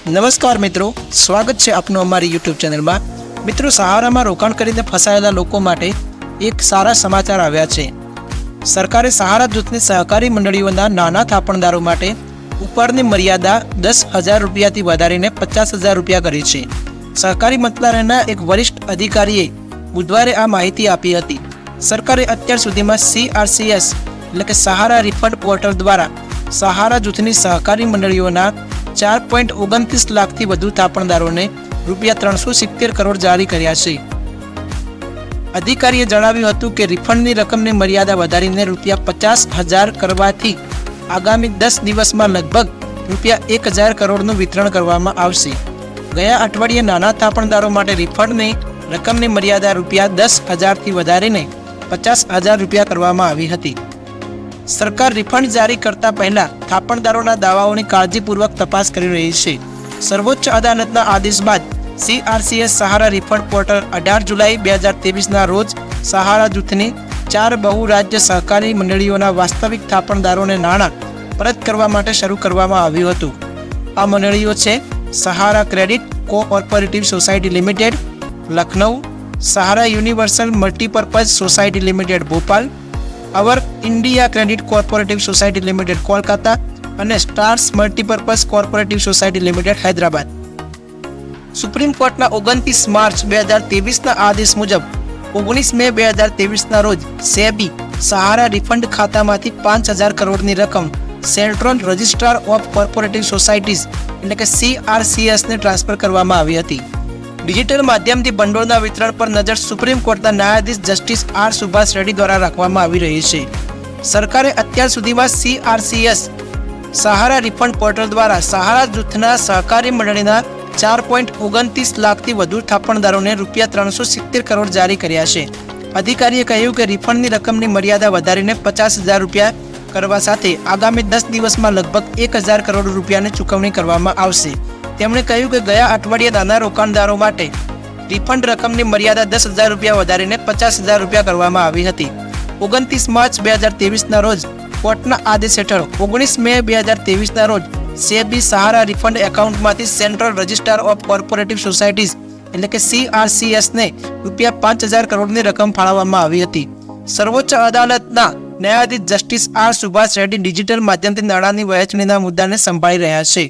નમસ્કાર મિત્રો, સ્વાગત છે આપનું અમારી યુટ્યુબ ચેનલમાં। મિત્રો, સહારામાં રોકાણ કરીને ફસાયેલા લોકો માટે એક સારા સમાચાર આવ્યા છે। સરકારે સહારા જૂથની સહકારી મંડળીઓના નાના થાપણદારો માટે ઉપરની મર્યાદા 10,000 રૂપિયાથી વધારીને 50,000 રૂપિયા કરી છે। સહકારી મંત્રાલયના એક વરિષ્ઠ અધિકારીએ બુધવારે આ માહિતી આપી હતી। સરકારે અત્યાર સુધીમાં CRCS એટલે કે સહારા રિફંડ પોર્ટલ દ્વારા સહારા જૂથની સહકારી મંડળીઓના 4.29 લાખથી વધુ થાપણદારોને રૂપિયા 370 કરોડ જારી કર્યા છે। અધિકારીએ જણાવ્યું હતું કે રિફંડની રકમની મર્યાદા વધારીને રૂપિયા 50,000 કરવાથી આગામી 10 દિવસમાં લગભગ રૂપિયા 1,000 કરોડનું વિતરણ કરવામાં આવશે। ગયા અઠવાડિયે નાના થાપણદારો માટે રિફંડની રકમની મર્યાદા રૂપિયા 10,000થી વધારીને 50,000 રૂપિયા કરવામાં આવી હતી। સરકાર રિફંડ જારી કરતા પહેલા થાપણદારોના દાવાઓની કાળજીપૂર્વક તપાસ કરી રહી છે। સર્વોચ્ચ અદાલતના આદેશ બાદ CRCS સહારા રિફંડ પોર્ટલ 18 જુલાઈ 2023ના રોજ સહારા જૂથની 4 બહુરાજ્ય સહકારી મંડળીઓના વાસ્તવિક થાપણદારોને નાણાં પરત કરવા માટે શરૂ કરવામાં આવ્યું હતું। આ મંડળીઓ છે Sahara Credit Cooperative Society Limited Lucknow, Sahara Universal Multipurpose Society Limited Bhopal, Our India Credit Cooperative Society Limited Kolkata અને Stars Multipurpose Cooperative Society Limited Hyderabad. Supreme કોર્ટના 29 માર્ચ 2023ના આદેશ મુજબ 19 મે 2023ના રોજ સેબી સહારા રિફંડ ખાતામાંથી 5,000 કરોડની રકમ central registrar of cooperative societies એટલે કે CRCS ને ટ્રાન્સફર કરવામાં આવી હતી। ડિજિટલ માધ્યમથી ભંડોળના વિતરણ પર નજર સુપ્રીમ કોર્ટના ન્યાયાધીશ જસ્ટિસ R સુભાષ રેડ્ડી દ્વારા રાખવામાં આવી રહી છે। સરકારે અત્યાર સુધીમાં CRCS સહારા રિફંડ પોર્ટલ દ્વારા સહારા જૂથના સહકારી મંડળીના 4.29 લાખથી વધુ થાપણદારોને રૂપિયા 370 કરોડ જારી કર્યા છે। અધિકારીએ કહ્યું કે રિફંડની રકમની મર્યાદા વધારીને 50,000 રૂપિયા કરવા સાથે આગામી 10 દિવસમાં લગભગ 1,000 કરોડ રૂપિયાની ચૂકવણી કરવામાં આવશે। તેમણે કહ્યું કે ગયા અઠવાડિયે નાના રોકાણદારો માટે રિફંડ રકમની મર્યાદા 10,000 રૂપિયા વધારીને 50,000 રૂપિયા કરવામાં આવી હતી। 29 માર્ચ 2023ના રોજ કોર્ટના આદેશ હેઠળ 19 મે 2023ના રોજ સેબી સહારા રિફંડ એકાઉન્ટમાંથી central registrar of cooperative societies એટલે કે CRCS ને રૂપિયા 5,000 કરોડની રકમ ફાળવવામાં આવી હતી। સર્વોચ્ચ અદાલતના ન્યાયાધીશ justice R Subhash Reddy digital માધ્યમથી નાણાંની વહેંચણીના મુદ્દાને સંભાળી રહ્યા છે।